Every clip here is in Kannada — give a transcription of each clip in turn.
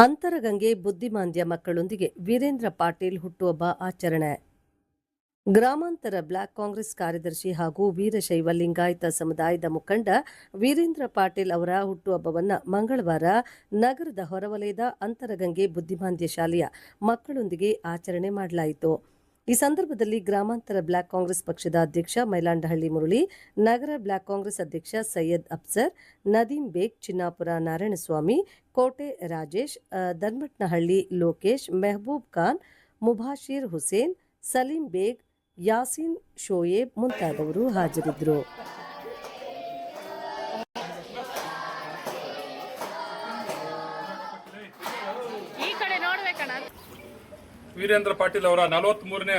ಅಂತರಗಂಗೆ ಬುದ್ಧಿಮಾಂದ್ಯ ಮಕ್ಕಳೊಂದಿಗೆ ವೀರೇಂದ್ರ ಪಾಟೀಲ್ ಹುಟ್ಟುಹಬ್ಬ ಆಚರಣೆ. ಗ್ರಾಮಾಂತರ ಬ್ಲಾಕ್ ಕಾಂಗ್ರೆಸ್ ಕಾರ್ಯದರ್ಶಿ ಹಾಗೂ ವೀರಶೈವ ಲಿಂಗಾಯತ ಸಮುದಾಯದ ಮುಖಂಡ ವೀರೇಂದ್ರ ಪಾಟೀಲ್ ಅವರ ಹುಟ್ಟುಹಬ್ಬವನ್ನು ಮಂಗಳವಾರ ನಗರದ ಹೊರವಲಯದ ಅಂತರಗಂಗೆ ಬುದ್ಧಿಮಾಂದ್ಯ ಶಾಲೆಯ ಮಕ್ಕಳೊಂದಿಗೆ ಆಚರಣೆ ಮಾಡಲಾಯಿತು. ಈ ಸಂದರ್ಭದಲ್ಲಿ ಗ್ರಾಮಾಂತರ ಬ್ಲಾಕ್ ಕಾಂಗ್ರೆಸ್ ಪಕ್ಷದ ಅಧ್ಯಕ್ಷ ಮೈಲಾಂಡಹಳ್ಳಿ ಮುರಳಿ, ನಗರ ಬ್ಲಾಕ್ ಕಾಂಗ್ರೆಸ್ ಅಧ್ಯಕ್ಷ ಸೈಯದ್ ಅಫ್ಸರ್, ನದೀಂ ಬೇಗ್, ಚಿನ್ನಾಪುರ ನಾರಾಯಣಸ್ವಾಮಿ, ಕೋಟೆ ರಾಜೇಶ್, ಧರ್ಮಟ್ನಹಳ್ಳಿ ಲೋಕೇಶ್, ಮೆಹಬೂಬ್ ಖಾನ್, ಮುಬಾಶಿರ್ ಹುಸೇನ್, ಸಲೀಂ ಬೇಗ್, ಯಾಸೀನ್ ಶೋಯೇಬ್ ಮುಂತಾದವರು ಹಾಜರಿದ್ದರು. ವೀರೇಂದ್ರ ಪಾಟೀಲ್ ಅವರ 43ನೇ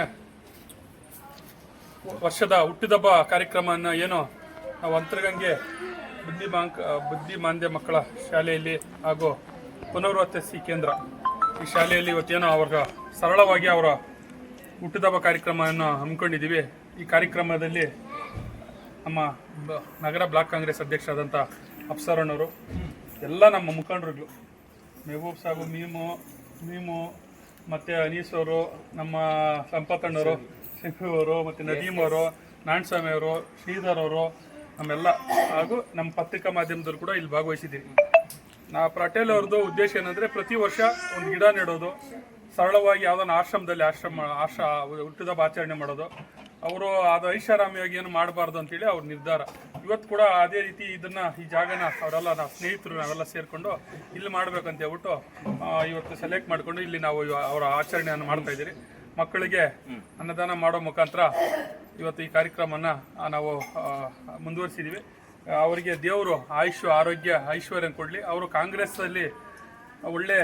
ವರ್ಷದ ಹುಟ್ಟಿದಬ್ಬ ಕಾರ್ಯಕ್ರಮವನ್ನು ನಾವು ಅಂತರಗಂಗೆ ಬುದ್ಧಿಮಾಂದ್ಯ ಮಕ್ಕಳ ಶಾಲೆಯಲ್ಲಿ ಹಾಗೂ ಪುನರ್ವಸತಿ ಕೇಂದ್ರ ಈ ಶಾಲೆಯಲ್ಲಿ ಇವತ್ತೇನೋ ಅವರ ಸರಳವಾಗಿ ಅವರ ಹುಟ್ಟಿದಬ್ಬ ಕಾರ್ಯಕ್ರಮವನ್ನು ಹಮ್ಮಿಕೊಂಡಿದ್ದೀವಿ. ಈ ಕಾರ್ಯಕ್ರಮದಲ್ಲಿ ನಮ್ಮ ನಗರ ಬ್ಲಾಕ್ ಕಾಂಗ್ರೆಸ್ ಅಧ್ಯಕ್ಷರಾದಂಥ ಅಫ್ಸರಣ್ಣವರು, ಎಲ್ಲ ನಮ್ಮ ಮುಖಂಡರುಗಳು, ಮೆಹಬೂಬ್ ಸಾಬು, ಮೀಮು ಮತ್ತು ಅನೀಸ್ ಅವರು, ನಮ್ಮ ಸಂಪತ್ತಣ್ಣವರು, ಶಫಿ ಅವರು, ಮತ್ತು ನದೀಮ್ ಅವರು, ನಾರಾಯಣಸ್ವಾಮಿ ಅವರು, ಶ್ರೀಧರ್ ಅವರು, ನಮ್ಮೆಲ್ಲ ಹಾಗೂ ನಮ್ಮ ಪತ್ರಿಕಾ ಮಾಧ್ಯಮದಲ್ಲೂ ಕೂಡ ಇಲ್ಲಿ ಭಾಗವಹಿಸಿದ್ದೀವಿ. ಪಾಟೀಲ್ ಅವ್ರದ್ದು ಉದ್ದೇಶ ಏನಂದರೆ ಪ್ರತಿ ವರ್ಷ ಒಂದು ಗಿಡ ನೆಡೋದು, ಸರಳವಾಗಿ ಯಾವುದೋ ಆಶ್ರಮದಲ್ಲಿ ಹುಟ್ಟಿದಬ್ಬ ಆಚರಣೆ ಮಾಡೋದು. ಅವರು ಅದು ಐಷಾರಾಮಿಯಾಗಿ ಏನು ಮಾಡಬಾರ್ದು ಅಂತೇಳಿ ಅವ್ರ ನಿರ್ಧಾರ. ಇವತ್ತು ಕೂಡ ಅದೇ ರೀತಿ ಈ ಜಾಗನ ಅವರೆಲ್ಲ ನಾವು ಸ್ನೇಹಿತರು ನಾವೆಲ್ಲ ಸೇರಿಕೊಂಡು ಇಲ್ಲಿ ಮಾಡಬೇಕಂತ ಹೇಳ್ಬಿಟ್ಟು ಇವತ್ತು ಸೆಲೆಕ್ಟ್ ಮಾಡಿಕೊಂಡು ಇಲ್ಲಿ ನಾವು ಅವರ ಆಚರಣೆಯನ್ನು ಮಾಡ್ತಾ ಇದ್ದೀರಿ. ಮಕ್ಕಳಿಗೆ ಅನ್ನದಾನ ಮಾಡೋ ಮುಖಾಂತರ ಇವತ್ತು ಈ ಕಾರ್ಯಕ್ರಮನ ನಾವು ಮುಂದುವರಿಸಿದ್ದೀವಿ. ಅವರಿಗೆ ದೇವರು ಆರೋಗ್ಯ ಐಶ್ವರ್ಯ ಕೊಡಲಿ. ಅವರು ಕಾಂಗ್ರೆಸ್ಸಲ್ಲಿ ಒಳ್ಳೆ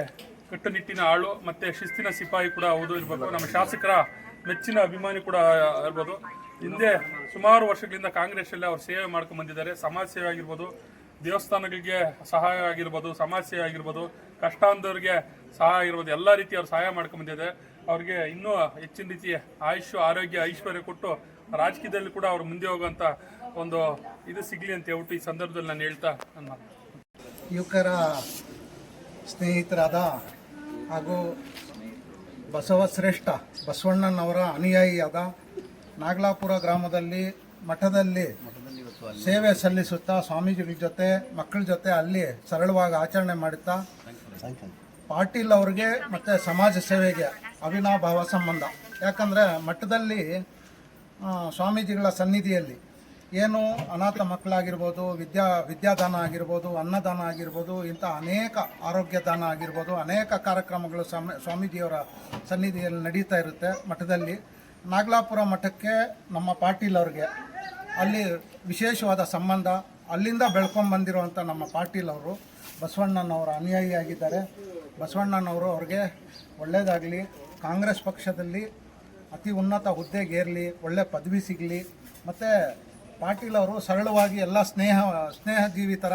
ಕಟ್ಟುನಿಟ್ಟಿನ ಆಳು ಮತ್ತು ಶಿಸ್ತಿನ ಸಿಪಾಯಿ ಕೂಡ ಇರಬೇಕು. ನಮ್ಮ ಶಾಸಕರ ಮೆಚ್ಚಿನ ಅಭಿಮಾನಿ ಕೂಡ ಇರ್ಬೋದು. ಹಿಂದೆ ಸುಮಾರು ವರ್ಷಗಳಿಂದ ಕಾಂಗ್ರೆಸ್ಸಲ್ಲಿ ಅವರು ಸೇವೆ ಮಾಡ್ಕೊಂಡು ಬಂದಿದ್ದಾರೆ. ಸಮಾಜ ಸೇವೆ ಆಗಿರ್ಬೋದು, ದೇವಸ್ಥಾನಗಳಿಗೆ ಸಹಾಯ ಆಗಿರ್ಬೋದು, ಸಮಾಜ ಸೇವೆ ಆಗಿರ್ಬೋದು, ಕಷ್ಟ ಅಂದವ್ರಿಗೆ ಸಹಾಯ ಆಗಿರ್ಬೋದು, ಎಲ್ಲ ರೀತಿ ಅವ್ರು ಸಹಾಯ ಮಾಡ್ಕೊಂಡು ಬಂದಿದ್ದಾರೆ. ಅವ್ರಿಗೆ ಇನ್ನೂ ಹೆಚ್ಚಿನ ರೀತಿ ಆರೋಗ್ಯ ಐಶ್ವರ್ಯ ಕೊಟ್ಟು ರಾಜಕೀಯದಲ್ಲಿ ಕೂಡ ಅವ್ರು ಮುಂದೆ ಹೋಗುವಂಥ ಒಂದು ಇದು ಸಿಗಲಿ ಅಂತ ಹೇಳ್ಬಿಟ್ಟು ಈ ಸಂದರ್ಭದಲ್ಲಿ ನಾನು ಹೇಳ್ತಾ ಯುವಕರ ಸ್ನೇಹಿತರಾದ ಹಾಗೂ ಬಸವಶ್ರೇಷ್ಠ ಬಸವಣ್ಣನವರ ಅನುಯಾಯಿಯಾದ ನಾಗಲಾಪುರ ಗ್ರಾಮದಲ್ಲಿ ಮಠದಲ್ಲಿ ಸೇವೆ ಸಲ್ಲಿಸುತ್ತಾ ಸ್ವಾಮೀಜಿಗಳ ಜೊತೆ ಮಕ್ಕಳ ಜೊತೆ ಅಲ್ಲಿ ಸರಳವಾಗಿ ಆಚರಣೆ ಮಾಡುತ್ತಾ ಪಾಟೀಲ್ ಅವ್ರಿಗೆ ಮತ್ತು ಸಮಾಜ ಸೇವೆಗೆ ಅವಿನಾಭಾವ ಸಂಬಂಧ. ಯಾಕಂದರೆ ಮಠದಲ್ಲಿ ಸ್ವಾಮೀಜಿಗಳ ಸನ್ನಿಧಿಯಲ್ಲಿ ಏನು ಅನಾಥ ಮಕ್ಕಳಾಗಿರ್ಬೋದು, ವಿದ್ಯಾದಾನ ಆಗಿರ್ಬೋದು, ಅನ್ನದಾನ ಆಗಿರ್ಬೋದು, ಇಂಥ ಅನೇಕ ಆರೋಗ್ಯ ದಾನ ಆಗಿರ್ಬೋದು, ಅನೇಕ ಕಾರ್ಯಕ್ರಮಗಳು ಸ್ವಾಮೀಜಿಯವರ ಸನ್ನಿಧಿಯಲ್ಲಿ ನಡೀತಾ ಇರುತ್ತೆ ಮಠದಲ್ಲಿ. ನಾಗಲಾಪುರ ಮಠಕ್ಕೆ ನಮ್ಮ ಪಾಟೀಲ್ ಅವ್ರಿಗೆ ಅಲ್ಲಿ ವಿಶೇಷವಾದ ಸಂಬಂಧ. ಅಲ್ಲಿಂದ ಬೆಳ್ಕೊಂಬಂದಿರುವಂಥ ನಮ್ಮ ಪಾಟೀಲ್ ಅವರು ಬಸವಣ್ಣನವರ ಅನುಯಾಯಿಯಾಗಿದ್ದಾರೆ. ಬಸವಣ್ಣನವರು ಅವ್ರಿಗೆ ಒಳ್ಳೆಯದಾಗಲಿ, ಕಾಂಗ್ರೆಸ್ ಪಕ್ಷದಲ್ಲಿ ಅತಿ ಉನ್ನತ ಹುದ್ದೆಗೇರಲಿ, ಒಳ್ಳೆ ಪದವಿ ಸಿಗಲಿ. ಮತ್ತು ಪಾಟೀಲ್ ಅವರು ಸರಳವಾಗಿ ಎಲ್ಲ ಸ್ನೇಹ ಜೀವಿ ಥರ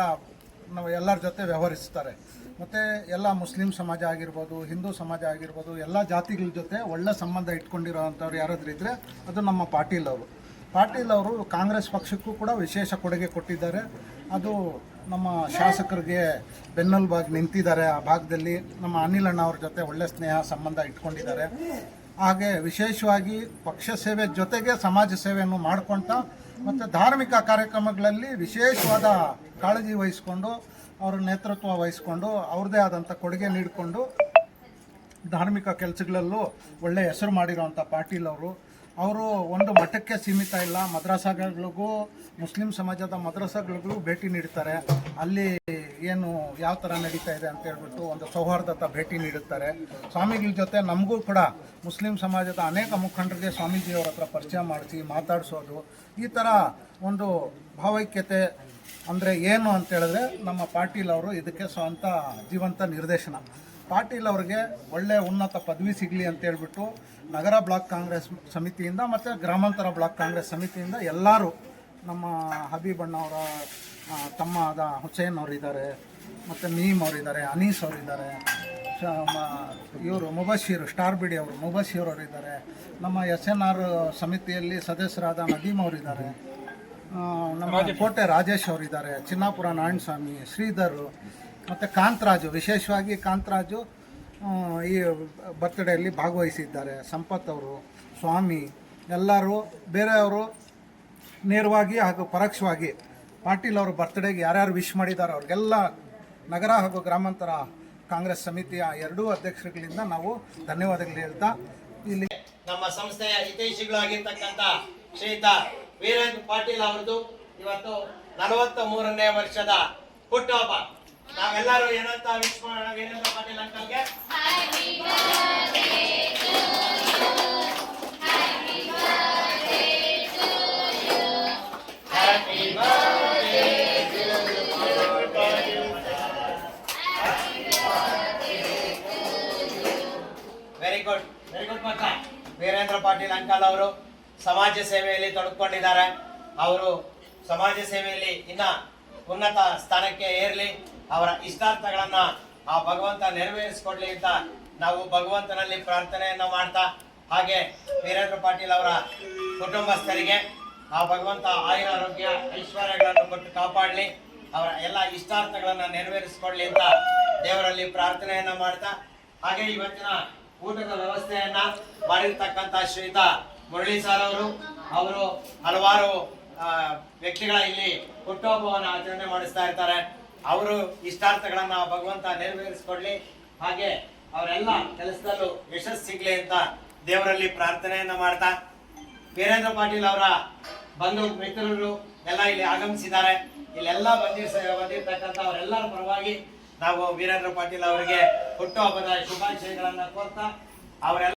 ನಾವು ಎಲ್ಲರ ಜೊತೆ ವ್ಯವಹರಿಸ್ತಾರೆ. ಮತ್ತು ಎಲ್ಲ ಮುಸ್ಲಿಂ ಸಮಾಜ ಆಗಿರ್ಬೋದು, ಹಿಂದೂ ಸಮಾಜ ಆಗಿರ್ಬೋದು, ಎಲ್ಲ ಜಾತಿಗಳ ಜೊತೆ ಒಳ್ಳೆ ಸಂಬಂಧ ಇಟ್ಕೊಂಡಿರೋವಂಥವ್ರು ಯಾರಾದರೂ ಇದ್ದರೆ ಅದು ನಮ್ಮ ಪಾಟೀಲ್ ಅವರು ಕಾಂಗ್ರೆಸ್ ಪಕ್ಷಕ್ಕೂ ಕೂಡ ವಿಶೇಷ ಕೊಡುಗೆ ಕೊಟ್ಟಿದ್ದಾರೆ. ಅದು ನಮ್ಮ ಶಾಸಕರಿಗೆ ಬೆನ್ನೆಲುಬಾಗಿ ನಿಂತಿದ್ದಾರೆ. ಆ ಭಾಗದಲ್ಲಿ ನಮ್ಮ ಅನಿಲಣ್ಣ ಅವ್ರ ಜೊತೆ ಒಳ್ಳೆ ಸ್ನೇಹ ಸಂಬಂಧ ಇಟ್ಕೊಂಡಿದ್ದಾರೆ. ಹಾಗೆ ವಿಶೇಷವಾಗಿ ಪಕ್ಷ ಸೇವೆ ಜೊತೆಗೆ ಸಮಾಜ ಸೇವೆಯನ್ನು ಮಾಡ್ಕೊಳ್ತಾ ಮತ್ತು ಧಾರ್ಮಿಕ ಕಾರ್ಯಕ್ರಮಗಳಲ್ಲಿ ವಿಶೇಷವಾದ ಕಾಳಜಿ ವಹಿಸ್ಕೊಂಡು ಅವರ ನೇತೃತ್ವ ವಹಿಸ್ಕೊಂಡು ಅವ್ರದ್ದೇ ಆದಂಥ ಕೊಡುಗೆ ನೀಡಿಕೊಂಡು ಧಾರ್ಮಿಕ ಕೆಲಸಗಳಲ್ಲೂ ಒಳ್ಳೆಯ ಹೆಸರು ಮಾಡಿರೋವಂಥ ಪಾಟೀಲ್ ಅವರು ಒಂದು ಮಠಕ್ಕೆ ಸೀಮಿತ ಇಲ್ಲ, ಮದ್ರಸಾಗಳಿಗೂ, ಮುಸ್ಲಿಂ ಸಮಾಜದ ಮದ್ರಸಾಗಳಿಗೂ ಭೇಟಿ ನೀಡ್ತಾರೆ. ಅಲ್ಲಿ ಏನು ಯಾವ ಥರ ನಡೀತಾ ಇದೆ ಅಂತ ಹೇಳ್ಬಿಟ್ಟು ಒಂದು ಸೌಹಾರ್ದತ ಭೇಟಿ ನೀಡುತ್ತಾರೆ. ಸ್ವಾಮಿಗಳ ಜೊತೆ ನಮಗೂ ಕೂಡ ಮುಸ್ಲಿಂ ಸಮಾಜದ ಅನೇಕ ಮುಖಂಡರಿಗೆ ಸ್ವಾಮೀಜಿಯವರ ಹತ್ರ ಪರಿಚಯ ಮಾಡಿಸಿ ಮಾತಾಡಿಸೋದು, ಈ ಥರ ಒಂದು ಭಾವೈಕ್ಯತೆ ಅಂದರೆ ಏನು ಅಂತೇಳಿದ್ರೆ ನಮ್ಮ ಪಾಟೀಲ್ ಅವರು ಇದಕ್ಕೆ ಸ್ವಂತ ಜೀವಂತ ನಿರ್ದೇಶನ. ಪಾಟೀಲ್ ಅವ್ರಿಗೆ ಒಳ್ಳೆಯ ಉನ್ನತ ಪದವಿ ಸಿಗಲಿ ಅಂತೇಳ್ಬಿಟ್ಟು ನಗರ ಬ್ಲಾಕ್ ಕಾಂಗ್ರೆಸ್ ಸಮಿತಿಯಿಂದ ಮತ್ತು ಗ್ರಾಮಾಂತರ ಬ್ಲಾಕ್ ಕಾಂಗ್ರೆಸ್ ಸಮಿತಿಯಿಂದ ಎಲ್ಲರೂ, ನಮ್ಮ ಹಬೀಬಣ್ಣವರ ತಮ್ಮ ಆದ ಹುಸೇನ್ ಅವರಿದ್ದಾರೆ, ಮತ್ತು ಮೀಮ್ ಅವರಿದ್ದಾರೆ, ಅನೀಸ್ ಅವರಿದ್ದಾರೆ, ಇವರು ಸ್ಟಾರ್ ಬಿಡಿ ಅವರು ಮುಬಶೀರ್ ಅವರಿದ್ದಾರೆ, ನಮ್ಮ SNR ಸಮಿತಿಯಲ್ಲಿ ಸದಸ್ಯರಾದ ನದೀಮ್ ಅವರಿದ್ದಾರೆ, ನಮ್ಮ ಕೋಟೆ ರಾಜೇಶ್ ಅವರಿದ್ದಾರೆ, ಚಿನ್ನಾಪುರ ನಾರಾಯಣಸ್ವಾಮಿ, ಶ್ರೀಧರ್, ಮತ್ತು ಕಾಂತರಾಜು, ವಿಶೇಷವಾಗಿ ಕಾಂತರಾಜು ಈ ಬರ್ತ್ಡೇಯಲ್ಲಿ ಭಾಗವಹಿಸಿದ್ದಾರೆ. ಸಂಪತ್ ಅವರು, ಸ್ವಾಮಿ, ಎಲ್ಲರೂ ಬೇರೆಯವರು ನೇರವಾಗಿ ಹಾಗೂ ಪರೋಕ್ಷವಾಗಿ ಪಾಟೀಲ್ ಅವರು ಬರ್ತ್ಡೇಗೆ ಯಾರ್ಯಾರು ವಿಶ್ ಮಾಡಿದ್ದಾರೆ ಅವ್ರಿಗೆಲ್ಲ ನಗರ ಹಾಗೂ ಗ್ರಾಮಾಂತರ ಕಾಂಗ್ರೆಸ್ ಸಮಿತಿಯ ಎರಡೂ ಅಧ್ಯಕ್ಷರುಗಳಿಂದ ನಾವು ಧನ್ಯವಾದಗಳು ಹೇಳ್ತಾ ಇಲ್ಲಿ ನಮ್ಮ ಸಂಸ್ಥೆಯ ಹಿತೈಷಿಗಳಾಗಿರ್ತಕ್ಕಂಥ ಶ್ರೀಯುತ ವೀರೇಂದ್ರ ಪಾಟೀಲ್ ಅವರದು ಇವತ್ತು 43ನೇ ವರ್ಷದ ಹುಟ್ಟುಹಬ್ಬ. ನಾವೆಲ್ಲರೂ ಏನಂತ ವಿಶ್ ಮಾಡೋಣ ವೀರೇಂದ್ರ ಪಾಟೀಲ್ ಅಂಕಲ್ಗೆ. ವೆರಿ ಗುಡ್ ಮಕ್ಕ. ವೀರೇಂದ್ರ ಪಾಟೀಲ್ ಅಂಕಲ್ ಅವರು ಸಮಾಜ ಸೇವೆಯಲ್ಲಿ ತೊಡಗಿಕೊಂಡಿದ್ದಾರೆ. ಅವರು ಸಮಾಜ ಸೇವೆಯಲ್ಲಿ ಇನ್ನ ಉನ್ನತ ಸ್ಥಾನಕ್ಕೆ ಏರ್ಲಿ, ಅವರ ಇಷ್ಟಾರ್ಥಗಳನ್ನ ಆ ಭಗವಂತ ನೆರವೇರಿಸಿಕೊಡ್ಲಿ ಅಂತ ನಾವು ಭಗವಂತನಲ್ಲಿ ಪ್ರಾರ್ಥನೆಯನ್ನ ಮಾಡ್ತಾ, ಹಾಗೆ ವೀರೇಂದ್ರ ಪಾಟೀಲ್ ಅವರ ಕುಟುಂಬಸ್ಥರಿಗೆ ಆ ಭಗವಂತ ಆಯುರಾರೋಗ್ಯ ಐಶ್ವರ್ಯಗಳನ್ನು ಕೊಟ್ಟು ಕಾಪಾಡಲಿ, ಅವರ ಎಲ್ಲ ಇಷ್ಟಾರ್ಥಗಳನ್ನ ನೆರವೇರಿಸಿಕೊಡ್ಲಿ ಅಂತ ದೇವರಲ್ಲಿ ಪ್ರಾರ್ಥನೆಯನ್ನ ಮಾಡ್ತಾ, ಹಾಗೆ ಇವತ್ತಿನ ಊಟದ ವ್ಯವಸ್ಥೆಯನ್ನ ಮಾಡಿರ್ತಕ್ಕಂಥ ಶ್ರೀಯುತ ಮುರಳಿ ಸರ್ ಅವರು ಹಲವಾರು ವ್ಯಕ್ತಿಗಳ ಇಲ್ಲಿ ಹುಟ್ಟುಹಬ್ಬವನ್ನು ಆಚರಣೆ ಮಾಡಿಸ್ತಾ ಇರ್ತಾರೆ. ಅವರು ಇಷ್ಟಾರ್ಥಗಳನ್ನ ಭಗವಂತ ನೆರವೇರಿಸಿಕೊಡ್ಲಿ, ಹಾಗೆ ಅವರೆಲ್ಲ ಕೆಲಸದಲ್ಲೂ ಯಶಸ್ಸು ಸಿಗ್ಲಿ ಅಂತ ದೇವರಲ್ಲಿ ಪ್ರಾರ್ಥನೆಯನ್ನ ಮಾಡ್ತಾ, ವೀರೇಂದ್ರ ಪಾಟೀಲ್ ಅವರ ಬಂಧು ಮಿತ್ರರು ಎಲ್ಲ ಇಲ್ಲಿ ಆಗಮಿಸಿದ್ದಾರೆ. ಇಲ್ಲೆಲ್ಲ ಬಂದಿರ್ತಕ್ಕಂಥ ಅವರೆಲ್ಲರ ಪರವಾಗಿ ನಾವು ವೀರೇಂದ್ರ ಪಾಟೀಲ್ ಅವರಿಗೆ ಹುಟ್ಟುಹಬ್ಬದ ಶುಭಾಶಯಗಳನ್ನ ಕೋರ್ತಾ ಅವರೆಲ್ಲ